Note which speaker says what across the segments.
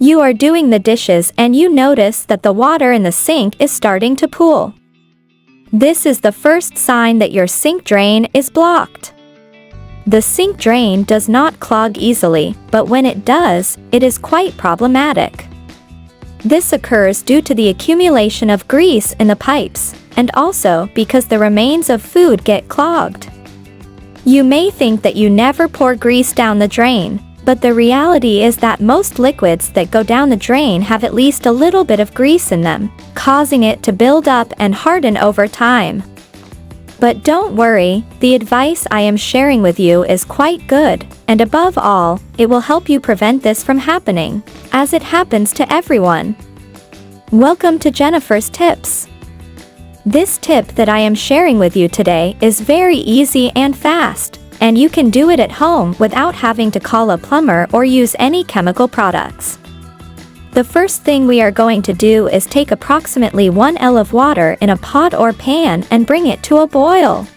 Speaker 1: You are doing the dishes and you notice that the water in the sink is starting to pool. This is the first sign that your sink drain is blocked. The sink drain does not clog easily, but when it does, it is quite problematic. This occurs due to the accumulation of grease in the pipes, and also because the remains of food get clogged. You may think that you never pour grease down the drain, but the reality is that most liquids that go down the drain have at least a little bit of grease in them, causing it to build up and harden over time. But don't worry, the advice I am sharing with you is quite good, and above all, it will help you prevent this from happening, as it happens to everyone. Welcome to Jennifer's Tips. This tip that I am sharing with you today is very easy and fast, and you can do it at home without having to call a plumber or use any chemical products. The first thing we are going to do is take approximately 1 ell of water in a pot or pan and bring it to a boil.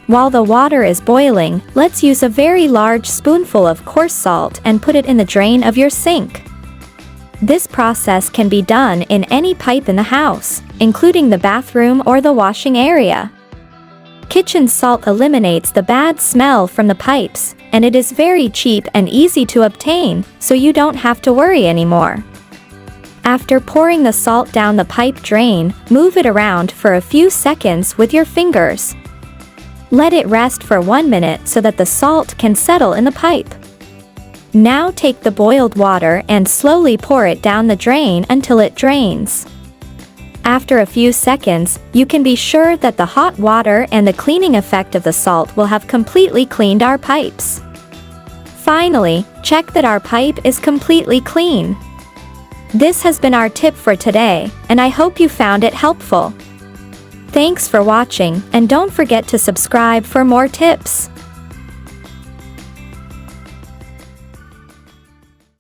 Speaker 1: While the water is boiling, let's use a very large spoonful of coarse salt and put it in the drain of your sink. This process can be done in any pipe in the house, including the bathroom or the washing area. Kitchen salt eliminates the bad smell from the pipes, and it is very cheap and easy to obtain, so you don't have to worry anymore. After pouring the salt down the pipe drain, move it around for a few seconds with your fingers. Let it rest for 1 minute so that the salt can settle in the pipe. Now take the boiled water and slowly pour it down the drain until it drains. After a few seconds, you can be sure that the hot water and the cleaning effect of the salt will have completely cleaned our pipes. Finally, check that our pipe is completely clean. This has been our tip for today, and I hope you found it helpful. Thanks for watching, and don't forget to subscribe for more tips.